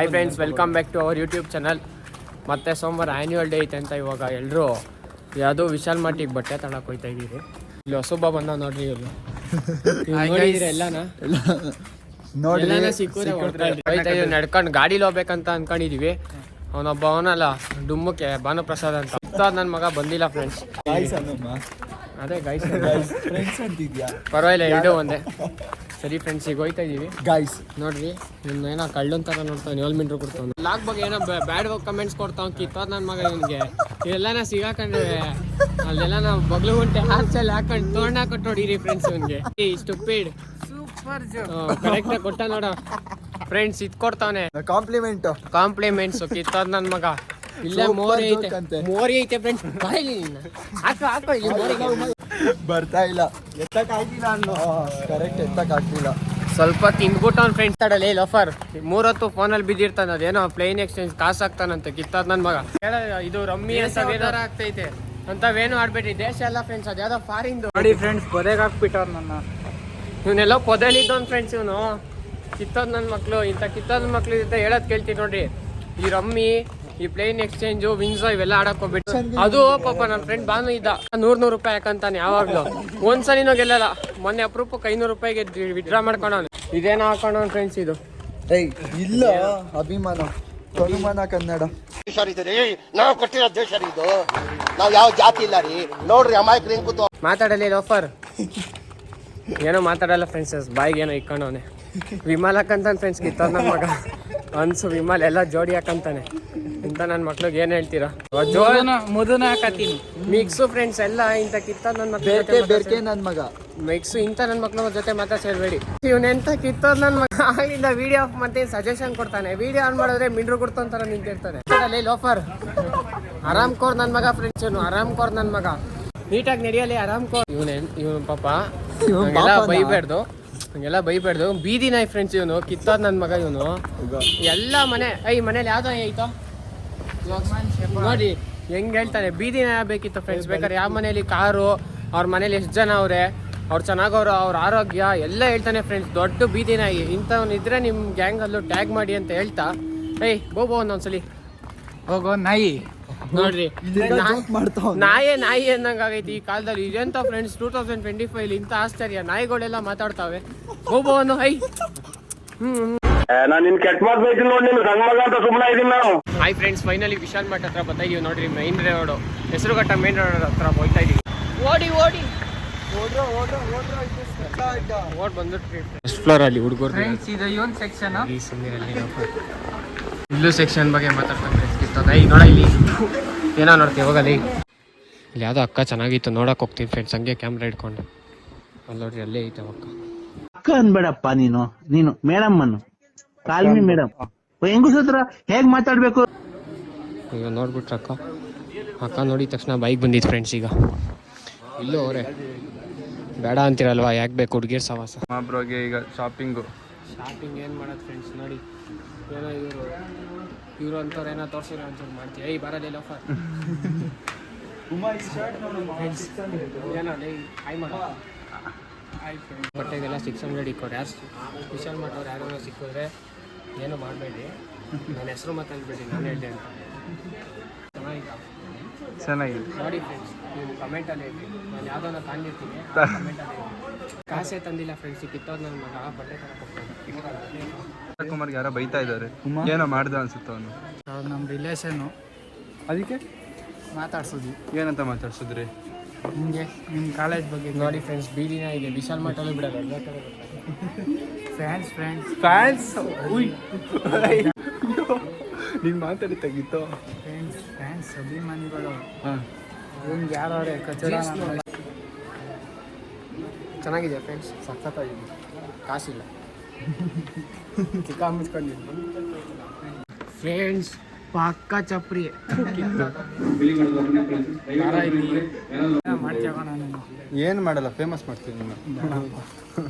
Hi friends, welcome back to our YouTube channel. ಮತ್ತೆ ಸೋಮವಾರ annual day ಐತೆ ಅಂತ ಇವಾಗ ಎಲ್ಲರೂ ಯಾವುದೋ ವಿಶಾಲ್ ಮಾರ್ಟಿಗೆ ಬಟ್ಟೆ ತಗೊಳಕ್ಕೆ ಹೋಗ್ತಾ ಇದ್ದೀರಿ. ಇಲ್ಲಿ ಹೊಸೊಬ್ಬ ಬಂದ ನೋಡ್ರಿ, ಇವ್ರು ನೋಡಿದ್ರೆ ಎಲ್ಲಾನ ಸಿಕ್ಕೂರೆ ನಡ್ಕೊಂಡು ಗಾಡೀಲಿ ಹೋಗ್ಬೇಕಂತ ಅನ್ಕೊಂಡಿದೀವಿ. ಅವನೊಬ್ಬ ಅವನಲ್ಲ ಡುಮ್ಮಕ್ಕೆ ಭಾನುಪ್ರಸಾದ್ ಅಂತ ನನ್ನ ಮಗ ಬಂದಿಲ್ಲ ಫ್ರೆಂಡ್ಸ್. ಅದೇ ಗೈಸ್ ಪರವಾಗಿಲ್ಲ, ಎರಡು ಒಂದೇ ಸರಿ ಫ್ರೆಂಡ್ಸ್. ಈಗ ಹೋಯ್ತಾ ಇದೀವಿ ಗೈಸ್. ನೋಡ್ರಿ ಇವ್ನು ಏನೋ ಕಳ್ಳನ್ ಥರ ನೋಡ್ತಾನೆ, 7 ಮೀಟ್ರ್ ಕೊಡ್ತಾನೆ. ಲಾಗ್ ಬಗ್ಗೆ ಏನೋ ಬ್ಯಾಡ್ ಕಮೆಂಟ್ಸ್ ಕೊಡ್ತಾವ್ ಕಿತ್ತೋದ್ ನನ್ನ ಮಗ. ಇವನಿಗೆ ಇವೆಲ್ಲನ ಸಿಗಾಕೊಂಡ್ರೆ ಅಲ್ಲೆಲ್ಲ ನಾವು ಬಗ್ಲು ಗುಂಟೆ ಹಾರ್ಚಲ್ಲಿ ಹಾಕೊಂಡು ತೊಗೊಂಡು ಹಾಕೊಟ್ಟು ನೋಡಿರಿ ಫ್ರೆಂಡ್ಸ್. ಇವನಿಗೆ ಸ್ಟುಪಿಡ್ ಸೂಪರ್ ಕರೆಕ್ಟಾಗಿ ಕೊಟ್ಟ ನೋಡ ಫ್ರೆಂಡ್ಸ್. ಇದು ಕೊಡ್ತಾವನೆ ಕಾಂಪ್ಲಿಮೆಂಟ್ಸ್ ಕಿತ್ತೋದ್ ನನ್ನ ಮಗ. ಇಲ್ಲ ಮೋರಿ ಐತೆ ಫ್ರೆಂಡ್ಸ್. ಹಾಕೋ ಇಲ್ಲಿ ಮೋರಿಗೆ ಬರ್ತಾ ಇಲ್ಲ, ಎತ್ತಕ್ಕಾಗಿಲ್ಲ ಅನ್ನೋ ಕರೆಕ್ಟ್ ಎತ್ತಕ್ಕಾಗ್ತಿಲ್ಲ. ಸ್ವಲ್ಪ ತಿಂದ್ಬಿಟ್ಟು ಅವ್ನ ಫ್ರೆಂಡ್ಸ್ ತಡಲ್ಲ ಲಫರ್ 3 ಹೊತ್ತು ಫೋನಲ್ಲಿ ಬಿದ್ದಿರ್ತಾನೆ. ಅದೇನೋ ಪ್ಲೇನ್ ಎಕ್ಸ್ಚೇಂಜ್ ಕಾಸು ಹಾಕ್ತಾನಂತೆ ಕಿತ್ತೋದ್ ನನ್ನ ಮಗ. ಇದು ರಮ್ಮಿ ಅಂತ ಏನಾರ ಆಗ್ತೈತೆ ಅಂತವೇನು ಆಡ್ಬೇಡ್ರಿ, ದೇಶ ಎಲ್ಲ ಫ್ರೆಂಡ್ಸ್. ಅದ್ಯಾವುದೋ ಫಾರಿನ್ ನೋಡಿ ಫ್ರೆಂಡ್ಸ್, ಪೊದೆಗೆ ಹಾಕ್ಬಿಟ್ಟವ್ರು ನನ್ನ. ಇವನ್ನೆಲ್ಲೋ ಪೊದೆಲಿದ್ದವನ್ ಫ್ರೆಂಡ್ಸ್. ಇವನು ಕಿತ್ತೋದ್ ನನ್ನ ಮಕ್ಳು. ಇಂಥ ಕಿತ್ತೋದ್ ಮಕ್ಳು ಅಂತ ಹೇಳೋದು ಕೇಳ್ತೀನಿ ನೋಡ್ರಿ. ಈ ರಮ್ಮಿ, ಈ ಪ್ಲೇನ್ ಎಕ್ಸ್ಚೇಂಜು, ವಿನ್ಸೋ ಇವೆಲ್ಲ ಆಡಕ್ ಹೋಗ್ಬಿಟ್ಟು ಅದು ಪಾಪ ನನ್ನ ಫ್ರೆಂಡ್ ಬಾನು ಇದ್ದ 100 ರೂಪಾಯಿ ಯಾಕಂತಾನೆ ಯಾವಾಗ್ಲೂ. ಒಂದ್ಸಲಿನೂ ಗೆಲ್ಲಲ್ಲ. ಮೊನ್ನೆ ಅಪರೂಪಕ್ಕೆ 500 ರೂಪಾಯಿಗೆ ವಿಡ್ರಾ ಮಾಡ್ಕೊಂಡವನು. ಇದೇನೋ ಹಾಕೊಂಡವನ್ ಫ್ರೆಂಡ್ಸ್. ಇದು ಇಲ್ಲ ಅಭಿಮಾನ ತನುಮಾನ ಕನ್ನಡ ನಾವು ಕೊಟ್ಟಿರೋ ದೇಶ ಇದು. ನಾವು ಯಾವ ಜಾತಿ ಇಲ್ಲ ರೀ. ನೋಡ್ರಿ ಅಮಾಯಕರು ಹೆಂಗ್ ಕೂತು ಮಾತಾಡಲಿ ಲೋಫರ್. ಏನೋ ಮಾತಾಡಲ್ಲ ಫ್ರೆಂಡ್ಸ್, ಬಾಯಿಗೆ ಏನೋ ಇಕ್ಕೊಂಡವನೆ. ವಿಮಾಲ್ ಹಾಕಂತಾನೆ ಫ್ರೆಂಡ್ಸ್ ಕಿತ್ತೋದ್ ನನ್ನ ಮಗ. ಅನ್ಸು ವಿಮಾಲ್ ಎಲ್ಲ ಜೋಡಿ ಹಾಕಂತಾನೆ. ಇಂಥ ನನ್ನ ಮಕ್ಳಿಗೆ ಏನ್ ಹೇಳ್ತೀರಾ? ಮೊದಲ ಹಾಕತ್ತೀನಿ ಮಿಕ್ಸು ಫ್ರೆಂಡ್ಸ್ ಎಲ್ಲ. ಇಂಥ ಕಿತ್ತೋದ್ ನನ್ನ ಮಗ ಮಿಕ್ಸು. ಇಂಥ ನನ್ನ ಮಕ್ಳ ಜೊತೆ ಮಾತಾಡ್ಸೇಳ್ಬೇಡಿ. ಇವನೆಂತ ಕಿತ್ತೋದ್ ನನ್ನ ಮಗ. ಆಗಿಂದ ವಿಡಿಯೋ ಆಫ್ ಮತ್ತೆ ಸಜೆಷನ್ ಕೊಡ್ತಾನೆ. ವಿಡಿಯೋ ಆನ್ ಮಾಡಿದ್ರೆ ಮಿಂಡ್ರು ಕೊಡ್ತಾರ ನಿಂತಿರ್ತಾನೆ. ಲೋಫರ್ ಆರಾಮ್ ಕೋರ್ ನನ್ನ ಮಗ ಫ್ರೆಂಡ್ಸ್. ಇವನು ಆರಾಮ್ ಕೋರ್ ನನ್ನ ಮಗ. ನೀಟಾಗಿ ನಡೆಯಲಿ ಆರಾಮ್ ಕೋರ್. ಇವನು ಪಾಪ ಹಂಗೆಲ್ಲ ಬೈಬೇಡ್ದು ಬೀದಿ ನಾಯಿ ಫ್ರೆಂಡ್ಸ್. ಇವನು ಕಿತ್ತೋದ್ ನನ್ನ ಮಗ. ಇವನು ಎಲ್ಲ ಮನೇಲಿ ಯಾವ್ದೋ ಐತೋ ನೋಡಿ ಹೆಂಗ್ ಹೇಳ್ತಾನೆ. ಬೀದಿ ನಾಯಿ ಬೇಕಿತ್ತು ಫ್ರೆಂಡ್ಸ್. ಬೇಕಾದ್ರೆ ಯಾವ ಮನೇಲಿ ಕಾರು, ಅವ್ರ ಮನೇಲಿ ಎಷ್ಟು ಜನ ಅವ್ರೆ, ಅವ್ರು ಚೆನ್ನಾಗವ್ರು, ಅವ್ರ ಆರೋಗ್ಯ ಎಲ್ಲ ಹೇಳ್ತಾನೆ ಫ್ರೆಂಡ್ಸ್. ದೊಡ್ಡ ಬೀದಿ ನಾಯಿ ಇಂಥವ್ನಿದ್ರೆ ನಿಮ್ಮ ಗ್ಯಾಂಗಲ್ಲೂ ಟ್ಯಾಗ್ ಮಾಡಿ ಅಂತ ಹೇಳ್ತಾ ಬೋಬೋ ಒಂದೊಂದ್ಸಲಿ ಹೋಗೋ ನಾಯಿ. ನೋಡ್ರಿ ನಾಯಿ ಅನ್ನಂಗಾಗೈತಿ ಈ ಕಾಲದಲ್ಲಿ. ಇದೆಂತ ಫ್ರೆಂಡ್ಸ್ 2025 ಇಂಥ ಆಶ್ಚರ್ಯ ನಾಯಿಗಳೆಲ್ಲ ಮಾತಾಡ್ತಾವೆ. ಬೋಬೋನು ಹಾಯ್ ಫ್ರೆಂಡ್ಸ್, ಫೈನಲಿ ವಿಶಾಲ್ ಮಠ ಹತ್ರ ಬರ್ತಾ ಇದೀವಿ. ನೋಡ್ರಿ main road, Hesaraghatta main road ಹತ್ರ ಹೋಗ್ತಾ ಇದೀವಿ. ಓಡ್ ಬಂದ್ಬಿಟ್ರಿ ಫಸ್ಟ್ ಫ್ಲೋರ್ ಅಲ್ಲಿ ಹುಡುಗರು. ಇಲ್ಲೂ ಸೆಕ್ಷನ್ ಬಗ್ಗೆ ಮಾತಾಡ್ತಾರೆ. ನೋಡ ಇಲ್ಲಿ ಏನೋ ನೋಡ್ತೀವಿ, ಹೋಗಲಿ. ಇಲ್ಲಿ ಯಾವುದೋ ಅಕ್ಕ ಚೆನ್ನಾಗಿತ್ತು, ನೋಡಕ್ ಹೋಗ್ತೀವಿ ಫ್ರೆಂಡ್ಸ್. ಹಂಗೆ ಕ್ಯಾಮ್ರಾ ಇಟ್ಕೊಂಡು ಅಲ್ಲಿ ನೋಡ್ರಿ, ಅಲ್ಲೇ ಐತೆ ಅಕ್ಕ. ಅಕ್ಕ ಅನ್ಬೇಡಪ್ಪ, ನೀನು ಮೇಡಮ್ ಅನ್ನು ಕಾಲ್ಮಿ ಮೇಡಮ್. ಹೆಂಗಸತ್ರ ಹೇಗ್ ಮಾತಾಡ್ಬೇಕು ಈಗ ನೋಡ್ಬಿಟ್ರ ಅಕ್ಕ ನೋಡಿದ ತಕ್ಷಣ ಬೈಕ್ ಬಂದಿತ್ತು ಫ್ರೆಂಡ್ಸ್. ಈಗ ಇಲ್ಲೂ ಅವರೇ ಬೇಡ ಅಂತೀರಲ್ವಾ, ಯಾಕೆ ಬೇಕು ಹುಡುಗಿರ್ ಸವಾಸ. ಈಗ ಶಾಪಿಂಗ್ ಏನು ಮಾಡೋದು ಫ್ರೆಂಡ್ಸ್. ನೋಡಿ ಏನೋ ಇವರು ಅಂಥವ್ರು ಏನೋ ತೋರಿಸಿರೋ ಒಂಚೂರು ಮಾಡ್ತೀವಿ. ಬರಲಿಲ್ಲ ಫರ್ ಏನೋ ಹಾಯ್ ಮಾಡೋ ಬಟ್ಟೆಗೆಲ್ಲ 600 ಇಕ್ಕೋರು. ಯಾರು ವಿಶಾಲ್ ಮಾಡೋರು ಯಾರೋ ಸಿಕ್ಕಿದ್ರೆ ಏನೂ ಮಾಡಬೇಡಿ. ನನ್ನ ಹೆಸರು ಮತ್ತೆ ಅಂದ್ಬಿಡಿ, ನಾನು ಹೇಳಿದೆ ಅಂತ. ಚೆನ್ನಾಗಿದೆ ನೋಡಿ ಫ್ರೆಂಡ್ಸ್. ನೀವು ಕಮೆಂಟಲ್ಲಿ ಹೇಳಿ, ನಾನು ಯಾವುದೋ ಕಾಣಿರ್ತೀನಿ ಕಮೆಂಟಲ್ಲಿ ಹೇಳಿ. ಕಾಸೇ ತಂದಿಲ್ಲ ಫ್ರೆಂಡ್ಸ್. ಕಿತ್ತೋದು ನನ್ನ ಮಗ ಬಟ್ಟೆ ತರಕ್ಕೆ ಕುಮಾರ್ಗೆ ಯಾರೋ ಬೈತಾ ಇದ್ದಾರೆ, ಏನೋ ಮಾಡ್ದ ಅನ್ಸುತ್ತೆ ಅವನು. ನಮ್ಮ ರಿಲೇಷನ್ನು, ಅದಕ್ಕೆ ಮಾತಾಡ್ಸೋದು. ಏನಂತ ಮಾತಾಡ್ಸಿದ್ರಿ? ನಿಮಗೆ ನಿಮ್ಮ ಕಾಲೇಜ್ ಬಗ್ಗೆ ನೋಡಿ ಫ್ರೆಂಡ್ಸ್. ಬೀದಿನ ಇದೆ ವಿಶಾಲ್ ಮಠಲ್ಲೂ ಬಿಡೋದು. ಫ್ಯಾನ್ಸ್ ನೀನು ಮಾತಾಡಿ ತೆಗಿತ್ತು. ಫ್ಯಾನ್ಸ್ ಅಭಿಮಾನಿಗಳು ಹಿಂಗೆ ಯಾರವ್ರೆ ಕಚಡ. ಚೆನ್ನಾಗಿದೆ ಫ್ರೆಂಡ್ಸ್, ಸಖತ್ತಾಗಿದೆ. ಕಾಸಿಲ್ಲ ಚಿಕ್ಕ ಮುಚ್ಕೊಂಡಿದ್ದು ಫ್ರೆಂಡ್ಸ್. ಪಕ್ಕ ಚಪ್ರಿ ಏನು ಮಾಡಲ್ಲ, ಫೇಮಸ್ ಮಾಡ್ತೀವಿ ನಿಮ್ಮ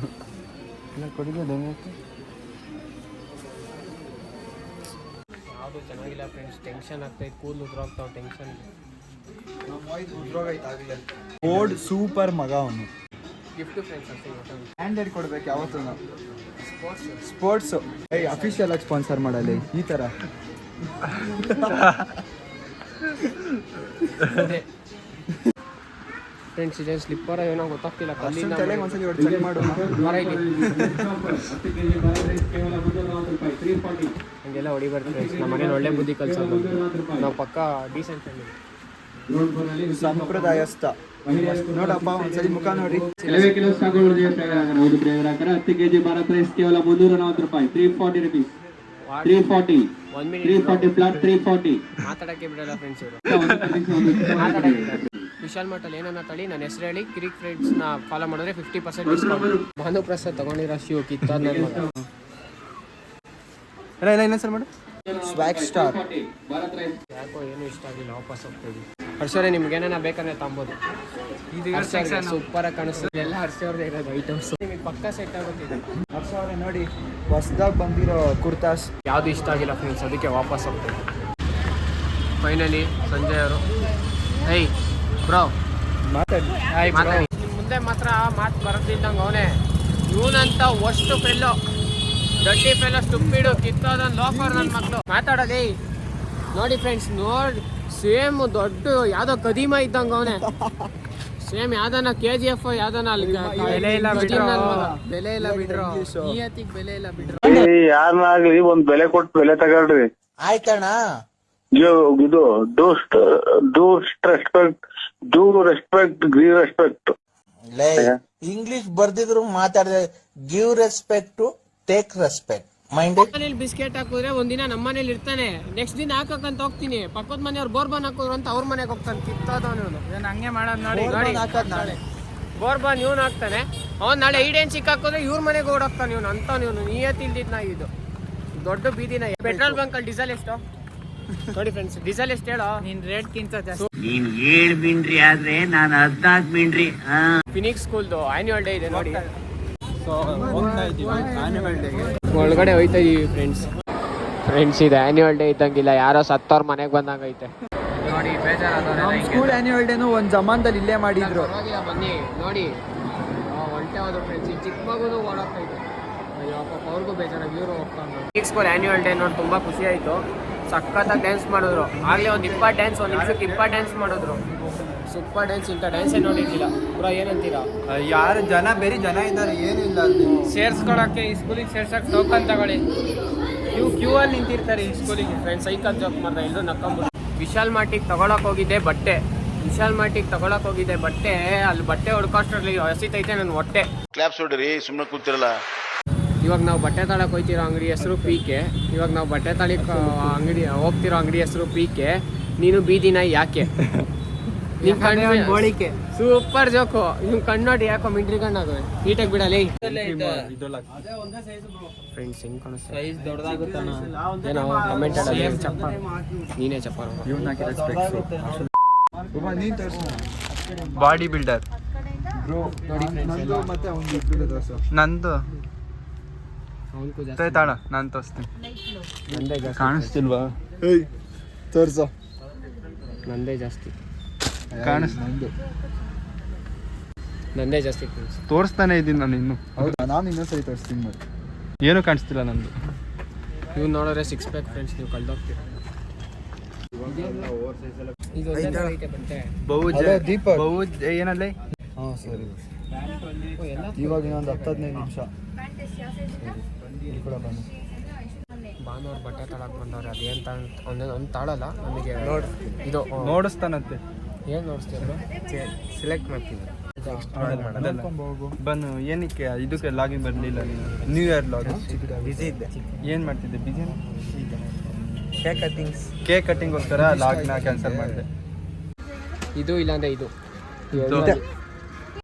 ಕೊಡುಗೆ. ಯಾವುದು ಚೆನ್ನಾಗಿಲ್ಲ ಫ್ರೆಂಡ್ಸ್. ಟೆನ್ಷನ್ ಆಗ್ತೈತೆ, ಕೂದಲು ಉದ್ರೋಗ್ತಾವೆ ಟೆನ್ಷನ್. ಬೋರ್ಡ್ ಸೂಪರ್ ಮಗ ಅವನು. ಗಿಫ್ಟ್ ಫ್ರೆಂಡ್ಸ್ ಹ್ಯಾಂಡೆಡ್ ಕೊಡ್ಬೇಕು ಯಾವತ್ತೂ. ಸ್ಪೋರ್ಟ್ಸ್ ಅಫಿಷಿಯಲ್ ಆಗಿ ಸ್ಪಾನ್ಸರ್ ಮಾಡಲಿ ಈ ತರ. ಫ್ರೆಂಡ್ಸ್ ಇದೆ ಸ್ಲಿಪ್ಪರ್ ಏನೋ ಗೊತ್ತಾಗ್ತಿಲ್ಲ, ಕಲ್ಲಿಂದ ತಲೆಗೆ ಒಂದ್ಸಲಿ ಹೊಡ್ದು ಚೆಕ್ ಮಾಡು. ಹಂಗೆಲ್ಲ ಹೊಡಿಬಾರ್ದು ಫ್ರೆಂಡ್ಸ್. ನಮ್ಮ ಮನೇಲಿ ಒಳ್ಳೆ ಬುದ್ಧಿ ಕಲ್ಸೋದು, ನಾವು ಪಕ್ಕ ಡೀಸೆಂಟ್ ಫ್ಯಾಮಿಲಿ, ಸಂಪ್ರದಾಯಸ್ಥ. ನೋಡಪ್ಪ ಒಂದ್ಸಲಿ ಮುಖ ನೋಡಿ. ಕೆಲವೇ ಕೆಲವು ಸಾಗುಗಳು 10 kg ಭಾರತ್ ರೈಸ್ ಕೇವಲ 340 ರೂಪಾಯಿ, 340 rupees, 340, 340 ಫ್ಲಾಟ್ 340. ಮಾತಾಡಕ್ಕೆ ಬಿಡಲ್ಲ ಫ್ರೆಂಡ್ಸ್ ಇವರು. ವಿಶಾಲ್ ಮಟ್ಟಲ್ಲಿ ಏನನ್ನ ತಳಿ ನನ್ನ ಹೆಸರು ಹೇಳಿ ಕ್ರಿಕ್ ಫ್ರೆಂಡ್ಸ್ನ ಫಾಲೋ ಮಾಡಿದ್ರೆ 50% ಡಿಸ್ಕೌಂಟ್. ಭಾನುಪ್ರಸಾದ್ ತಗೊಂಡಿರೋ ಶಿವ ಕಿತ್ತ ಇನ್ನೊಂದ್ಸಲ ಮಾಡು. ಸ್ವ್ಯಾಗ್ ಸ್ಟಾರ್. ಯಾಕೋ ಏನು ಇಷ್ಟ ಆಗಿಲ್ಲ, ವಾಪಸ್ ಹೋಗ್ತೀವಿ. ಹರ್ಷವ್ರೆ ನಿಮ್ಗೆ ಏನಾರ ಬೇಕಂದ್ರೆ ತಗೋಬೋದು. ಇದು ಸೂಪರ್ ಆಗಿ ಕಾಣಿಸ್ತದೆ, ಎಲ್ಲ ಹರ್ಷವ್ರದೇ ಇರೋದು ಐಟಮ್ಸ್, ನಿಮಗೆ ಪಕ್ಕ ಸೆಟ್ ಆಗುತ್ತಿದೆ. ಹರ್ಷವ್ರೆ ನೋಡಿ ಹೊಸದಾಗಿ ಬಂದಿರೋ ಕುರ್ತಾಸ್ ಯಾವುದು ಇಷ್ಟ ಆಗಿಲ್ಲ ಫ್ರೆಂಡ್ಸ್, ಅದಕ್ಕೆ ವಾಪಸ್ ಹೋಗ್ತೀವಿ. ಫೈನಲಿ ಸಂಜಯ್ ಅವರು ಹೈ ಬ್ರೋ ಮಾತಾಡಿ. ನಿಮ್ಮ ಮುಂದೆ ಮಾತ್ರ ಮಾತು ಬರೋದಿಲ್ದಂಗೆ ಅವನೇ ಇವನಂತ ವಷ್ಟು ಫೆಲ್ಲೋ, ದೊಡ್ಡಿ ಫೆಲ್ಲೋ, ಸ್ಟುಪಿಡು, ಕಿತ್ತೋದನ್ ಲೋಫರ್ ನನ್ನ ಮಕ್ಕಳು ಮಾತಾಡೋದೇ ನೋಡಿ ಫ್ರೆಂಡ್ಸ್. ನೋಡಿ ಸೇಮ್ ದೊಡ್ಡ ಯಾವ್ದೋ ಕದೀಮ ಇದ್ದಂಗೆ ಅವನೇ, ಸೇಮ್ ಯಾವ್ದಾನ KGF ಯಾವ್ದಾನ ಅಲ್ಲಿ ಬೆಲೆ ಇಲ್ಲ ಬಿಡ್ರೋ, ಬೆಲೆ ಇಲ್ಲ ಬಿಡ್ರೋ, ಈ ಅತಿಗೆ ಬೆಲೆ ಇಲ್ಲ ಬಿಡ್ರೋ. ಯಾರನ್ನಾಗ್ಲಿ ಒಂದ್ ಬೆಲೆ ಕೊಟ್ಟು ಬೆಲೆ ತಗೊಳ್ರಿ. ಆಯ್ತಣ್ಣ. ಇದು do respect give respect. English ಬರ್ದಿದ್ರು ಮಾತಾಡಿದ್ರೆ give respect to take respect. ಮನೇಲಿ ಬಿಸ್ಕೆಟ್ ಹಾಕಿದ್ರೆ ಒಂದಿನ ನಮ್ಮ ಮನೇಲಿ ಇರ್ತಾನೆ, ನೆಕ್ಸ್ಟ್ ದಿನ ಹಾಕಂತ ಹೋಗ್ತೀನಿ, ಪಕ್ಕದ ಮನೆಯವ್ರು ಬೋರ್ಬನ್ ಹಾಕಿದ್ರು ಅಂತ ಅವ್ರ ಮನೆಗೆ ಹೋಗ್ತಾನೆ, ಕಿತ್ತೋದವನು ಹಂಗೆ ಮಾಡೋದು ನೋಡಿ. ನಾಳೆ ಬೋರ್ಬನ್ ಇವ್ನು ಹಾಕ್ತಾನೆ, ಅವ್ನು ನಾಳೆ ಈಡೇನ್ ಚಿಕ್ಕ ಹಾಕಿದ್ರೆ ಇವ್ರ ಮನೆಗೆ ಓಡೋಗ್ತಾನೆ ಇವನು ಅಂತ. ಇವನು ನಿಯತ್ತಿಲ್ದಿದ್ ನಾ ಇದು ದೊಡ್ಡ ಬೀದಿನ. ಪೆಟ್ರೋಲ್ ಬಂಕ್ ಅಲ್ಲಿ ಡೀಸೆಲ್ ಎಷ್ಟು ನೋಡಿ ಫ್ರೆಂಡ್ಸ್, ಡೀಸೆಲ್ ಎಷ್ಟು ಹೇಳೋ ನೀನ್ ರೇಟ್ಗಿಂತ ಜಾಸ್ತಿ. ನೀನ್ 7 ಮಿಂಡ್ರಿ ಆದ್ರೆ ನಾನು 14 ಮಿಂಡ್ರಿ. ಫಿನಿಕ್ಸ್ ಸ್ಕೂಲ್ದು ಆನ್ಯುವಲ್ ಡೇ ಇದೆ ನೋಡಿ, ಸೊ ಹೋಗ್ತಾ ಇದೀವಿ ಆನ್ಯುವಲ್ ಡೇಗೆ. ಒಳಗಡೆ ಹೋಯ್ತಾ ಇದೀವಿ ಫ್ರೆಂಡ್ಸ್ ಇದು ಆನ್ಯುವಲ್ ಡೇ ಇದ್ದಂಗಿಲ್ಲ, ಯಾರೋ ಸತ್ತವ್ರ ಮನೆಗೆ ಬಂದಂಗೈತೆ ನೋಡಿ. ಬೇಜಾರಾದವ್ರೆ ಸ್ಕೂಲ್ ಆನ್ಯುವಲ್ ಡೇನು ಒಂದ್ ಜಮಾನದಲ್ಲಿ ಇಲ್ಲೇ ಮಾಡಿದ್ರು. ಬನ್ನಿ ನೋಡಿ, ಹೊಲ್ಟೆ ಹೋದ್ರು ಫ್ರೆಂಡ್ಸ್. ಈ ಚಿಕ್ಕ ಮಗುನು ಓಡಾಡ್ತೈತೆ, ಅಯ್ಯೋ ಪಾಪ ಅವ್ರಿಗೂ ಬೇಜಾರಾಗಿ ಇವರು ಹೋಗ್ಕೊಂಡು. ಸ್ಕೂಲ್ ಆನ್ಯುವಲ್ ಡೇ ನೋಡಿ ತುಂಬಾ ಖುಷಿ ಆಯ್ತು, ಸಖತ್ತಾಗಿ ಡ್ಯಾನ್ಸ್ ಮಾಡಿದ್ರು. ಆಗ್ಲೇ ಒಂದು 20 ಡ್ಯಾನ್ಸ್, ಒಂದು ನಿಮಿಷಕ್ಕೆ 20 ಡ್ಯಾನ್ಸ್ ಮಾಡಿದ್ರು. ಸೂಪರ್ ಡ್ಯಾನ್ಸ್, ಇಂಥ ಡ್ಯಾನ್ಸೇ ನೋಡಿರ್ಲಿಲ್ಲ ಬ್ರೋ. ಏನಂತೀರಾ? ಯಾರು ಜನ ಬೇರೆ ಜನ ಇದ್ದಾರೆ, ಏನು ಇಲ್ಲ ಅಲ್ಲಿ ಸೇರ್ಸ್ಕೊಳಕ್ಕೆ. ಈ ಸ್ಕೂಲಿಗೆ ಸೇರ್ಸಕ್ಕೆ ಟೋಕನ್ ತಗೊಳ್ಳಿ, ಕ್ಯೂ ಅಲ್ಲಿ ನಿಂತಿರ್ತಾರೆ ಈ ಸ್ಕೂಲಿಗೆ. ಫ್ರೆಂಡ್ಸ್ ಸೈಕಲ್ ಜೋಕ್ ಮಾಡ್ದೆ, ಎಲ್ಲರೂ ನಕ್ಕೊಂಬಿಟ್ಟು. ವಿಶಾಲ್ ಮಾರ್ಟಿಗೆ ತಗೊಳಕ್ ಹೋಗಿದ್ದೆ ಬಟ್ಟೆ, ಅಲ್ಲಿ ಬಟ್ಟೆ ಹೊಡ್ಕೋಷ್ಟ್ರಲ್ಲಿ ಹಸಿತೈತೆ ನನ್ನ ಹೊಟ್ಟೆ. ಕ್ಲಾಪ್ಸ್ ಹೊಡ್ರಿ, ಸುಮ್ಮನೆ ಕೂತಿರಲ್ಲ. ಇವಾಗ ನಾವು ಬಟ್ಟೆ ತಳಕ್ ಹೋಗ್ತಿರೋ ಅಂಗಡಿ ಹೆಸರು PK. ಇವಾಗ ನಾವು ಬಟ್ಟೆ ತಳಿಕ್ ಅಂಗಡಿ ಹೋಗ್ತಿರೋ ಅಂಗಡಿ ಹೆಸರು PK. ನೀನು ಬೀದಿನ ಯಾಕೆ? ನಿಮ್ ಕಣ್ಣೋಳಿಕೆ ಸೂಪರ್ ಜೋಕು. ನಿಮ್ ಕಣ್ಣೋಡಿ ಯಾಕೋ ಮಿಂಟ್ರಿ ಕಣ್ಣಾಗುವೆ, ನೀಟಾಗಿ ಬಿಡಲಿ ಫ್ರೆಂಡ್ಸ್. ಹೆಂಗ್ ಕಾಣಿಸ್ತಾ ಏನೋ ಕಮೆಂಟ್ ಚಪ್ಪ, ನೀನೇ ಚಪ್ಪ ಬಾಡಿ ಬಿಲ್ಡರ್ ನೋಡಿ ಮತ್ತೆ ನಂದು ತಾಳ ನಾನು ತೋರಿಸ್ತೀನಿ. ನಂದೇ ಜಾಸ್ತಿ ಕಾಣಿಸ್ತಿಲ್ವಾ? ತೋರ್ಸೋ. ನಂದೇ ಜಾಸ್ತಿ ನಂದೇ ಜಾಸ್ತಿ ಫ್ರೆಂಡ್ಸ್. ತೋರಿಸ್ತಾನೆ ಇದ್ದೀನಿ ನಾನು ಇನ್ನು. ಹೌದಾ? ನಾನು ಇನ್ನೊಂದ್ಸರಿ ತೋರಿಸ್ತೀನಿ ಮತ್ತೆ. ಏನೂ ಕಾಣಿಸ್ತಿಲ್ಲ ನಂದು. ನೀವು ನೋಡಿದ್ರೆ 6 ಪ್ಯಾಕ್ ಫ್ರೆಂಡ್ಸ್, ನೀವು ಕಳ್ದೋಗ್ತೀರ. ಬಹುಜ್ ಏನಲ್ಲೇ? ಹಾಂ ಸರಿ. ಇವಾಗ ಇನ್ನೊಂದು 10-15 ನಿಮಿಷ. ಭಾನುವಾರ ಬಟ್ಟೆ ತಳಕ್ ಬಂದವ್ರೆ. ಅದೇನು ಒಂದು ತಾಳಲ್ಲ ನಮಗೆ ಇದು ನೋಡಿಸ್ತಾನಂತೆ. ಏನು ನೋಡಿಸ್ತೀರ? ಸೆಲೆಕ್ಟ್ ಮಾಡ್ತೀನಿ. ಬನ್ನು ಏನಕ್ಕೆ ಇದಕ್ಕೆ ಲಾಗಿನ್ ಬರಲಿಲ್ಲ ನೀನು? ನ್ಯೂ ಇಯರ್ ಲಾಗಿನ್ ಬಿಸಿ ಇದ್ದೆ. ಏನು ಮಾಡ್ತಿದ್ದೆ? ಬಿಸಿ ಕೇಕ್ ಕಟ್ಟಿಂಗ್ಗೋಸ್ಕರ ಲಾಗ್ನ ಕ್ಯಾನ್ಸಲ್ ಮಾಡಿದೆ. ಇದು ಇಲ್ಲಾಂದ್ರೆ ಇದು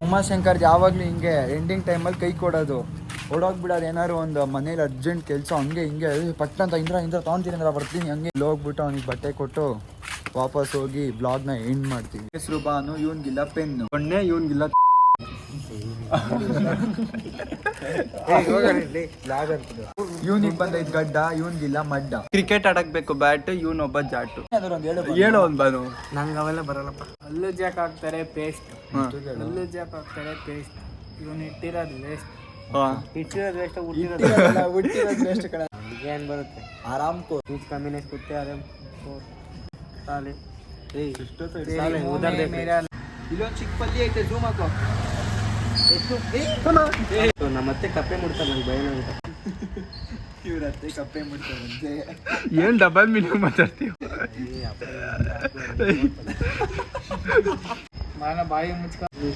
ಉಮಾಶಂಕರ್ ಯಾವಾಗಲೂ ಹಿಂಗೆ ಎಂಡಿಂಗ್ ಟೈಮಲ್ಲಿ ಕೈ ಕೊಡೋದು, ಓಡೋಗ್ಬಿಡೋದು. ಏನಾದ್ರು ಒಂದು ಮನೇಲಿ ಅರ್ಜೆಂಟ್ ಕೆಲಸ ಹಂಗೆ ಹಿಂಗೆ ಪಟ್ಟಂತ ಇಂದ್ರ ತೊಗೊಂತೀನಿ ಬರ್ತೀನಿ, ಹಂಗೆ ಹೋಗ್ಬಿಟ್ಟು ಅವ್ನಿಗೆ ಬಟ್ಟೆ ಕೊಟ್ಟು ವಾಪಸ್ ಹೋಗಿ ಬ್ಲಾಗ್ನ ಎಂಡ್ ಮಾಡ್ತೀವಿ. ಹೆಸರು ಬಾನು, ಇವನ್ಗಿಲ್ಲ ಪೆನ್ನು, ಬಣ್ಣೆ ಇವನ್ಗಿಲ್ಲ. ಇವನಿಗೆ ಬಂದೈತ್ ಗಡ್ಡ, ಇವನ್ಗಿಲ್ಲ ಮಡ್ಡ. ಕ್ರಿಕೆಟ್ ಆಡಕ್ ಬೇಕು ಬ್ಯಾಟ್, ಇವನೊಬ್ಬ ಜಾಟು. ಹೇಳೋ ಒಂದು ಬಾನು. ನಂಗೆ ಅವೆಲ್ಲ ಬರಲ್ಲಪ್ಪ. ಅಲ್ಲೂ ಜಾಕ್ ಹಾಕ್ತಾರೆ ಪೇಸ್ಟ್, ಇವನು ಇಟ್ಟಿರೋದು ವೇಸ್ಟ್. ಇಟ್ಟಿರೋದು ಎಷ್ಟು ಹುಟ್ಟಿರೋದು ವೇಸ್ಟ್ ಕಡೆ. ಏನ್ ಬರುತ್ತೆ ಆರಾಮ್ ಕೋ कुछ कमी नहीं कुत्ते आ रहे साले ಇಲ್ಲೊಂದು ಚಿಕ್ಕ ಪಲ್ಲಿ ಐತೆ, ಝೂಮ್ ಹಾಕೋ. ನಮ್ಮ ಮತ್ತೆ ಕಪ್ಪೆ ಮುಡ್ತಾರೆ ನಂಗೆ ಭಯ ಅಂತ ಇವ್ರ ಹತ್ತೆ ಕಪ್ಪೆ ಮುಟ್ತಾರಂತೆ. ಏನ್ ಡಬಲ್ ಮೀನಿಂಗ್ ಮಾತಾಡ್ತೀವಿ ಬಾಯಿ ಮುಚ್ಕೊಳ್ಳಿ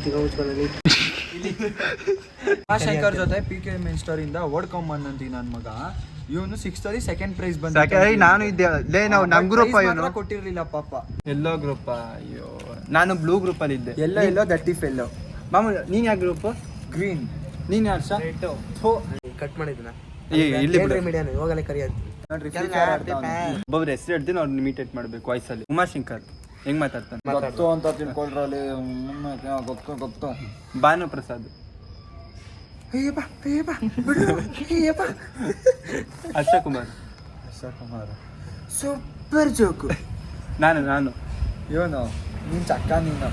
ಶಂಕರ್ ಜೊತೆ PK ಮಿನಿಸ್ಟರ್ ಇಂದ ಓಡ್ಕೊಂಬಂದಂತೀವಿ ನನ್ನ ಮಗ. ಇವನು 6th ಅಲ್ಲಿ ಸೆಕೆಂಡ್ ಪ್ರೈಸ್ ಬಂದ. ನಾನು ಇದ್ದೆ ಲೇ, ನಾವು ನಮ್ ಗ್ರೂಪ್ ಇವನು ಕೊಟ್ಟಿರ್ಲಿಲ್ಲ ಪಾಪ. ಎಲ್ಲೋ ಗ್ರೂಪ್. ಅಯ್ಯೋ, ನಾನು ಬ್ಲೂ ಗ್ರೂಪ್ ಅಲ್ಲಿ ಇದ್ದೆ. ಎಲ್ಲೋ ದಟ್ಟಿ ಫೆಲ್ಲೋ. ಮಾಮೂಲಿ ನೀನ್ ಯಾವ ಗ್ರೂಪ್? ಗ್ರೀನ್. ನೀನ್ ಯಾರು ಸರ್? ಕಟ್ ಮಾಡಿದ್ನ ಇಲ್ಲಿ ಮೀಡಿಯಾನ ಇವಾಗಲೇ ಕರಿಯಂತ ನೋಡ್ರಿ ಫ್ರೀ ಫೈರ್ ಆಡ್ತಾವ್ನೆ. ಒಬ್ಬೊಬ್ರು ಹೆಸರು ಹೇಳ್ತೀನಿ, ಅವ್ರನ್ನ ಇಮಿಟೇಟ್ ಮಾಡ್ಬೇಕು ವಾಯ್ಸಲ್ಲಿ. ಉಮಾಶಂಕರ್ ಹೆಂಗ್ ಮಾತಾಡ್ತಾನೆ? ಗೊತ್ತು ಅಂತ ತಿಳ್ಕೊಳ್ರಲ್ಲಿ. ಗೊತ್ತು. ಭಾನು ಪ್ರಸಾದ್. ಹರ್ಷ ಕುಮಾರ್. Super joke. ನಾನು ಇವನು ನೀನ್ ಚಕ್ಕ ನೀನು.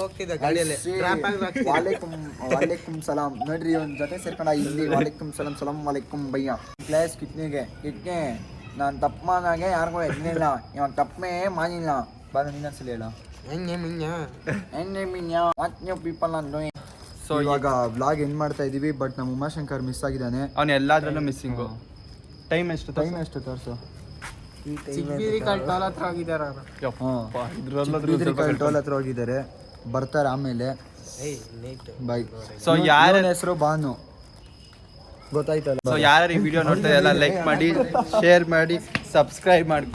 ಹೋಗ್ತಿದ್ದ ಗಾಡಿಯಲ್ಲಿ ವಾಲೇಕುಮ್ ಸಲಾಂ. ನೋಡ್ರಿ ಇವನ್ ಜೊತೆ ಸೇರ್ಕೊಂಡ ಇಲ್ಲಿ ವಾಲೇಕುಮ್ ಸಲಾಂ ಸಲಾಂ ವಾಲೇಕುಮ್ ಭಯ್ಯ. ಕ್ಲಾಸ್ ಕಿಟ್ನೆ ನಾನು ತಪ್ಪು ಮಾಡಾಗೆ ಯಾರಿಗೂ ಎದ್ನಿಲ್ಲ, ಇವಾಗ ತಪ್ಪೇ ಮಾಡಿಲ್ಲ. ಬಾರ ನೀನೊಂದ್ಸಲಿ ಹೇಳ. ಪೀಪಲ್ ಅಂದು. ಸೊ ಇವಾಗ ವ್ಲಾಗ್ ಎಂಡ್ ಮಾಡ್ತಾ ಇದೀವಿ, ಬಟ್ ನಮ್ಮ ಉಮಾಶಂಕರ್ ಮಿಸ್ ಆಗಿದ್ದಾನೆ. ಅವ್ನು ಎಲ್ಲಾದ್ರಲ್ಲೂ ಮಿಸ್ಸಿಂಗು. ಟೈಮ್ ಎಷ್ಟು ತೋರಿಸು. ಟೋಲ್ ಹತ್ರ ಹೋಗಿದಾರ ಟೋಲ್ ಹತ್ರ ಹೋಗಿದ್ದಾರೆ, ಬರ್ತಾರೆ ಆಮೇಲೆ. ಬಾಯ್. ಸೊ ಯಾರ ಹೆಸರು ಭಾನು, ಗೊತ್ತಾಯ್ತಲ್ಲ. ಸೊ ಯಾರು ಈ ವಿಡಿಯೋ ನೋಡ್ತಾರೆ ಎಲ್ಲ ಲೈಕ್ ಮಾಡಿ, ಶೇರ್ ಮಾಡಿ, ಸಬ್ಸ್ಕ್ರೈಬ್ ಮಾಡಿ.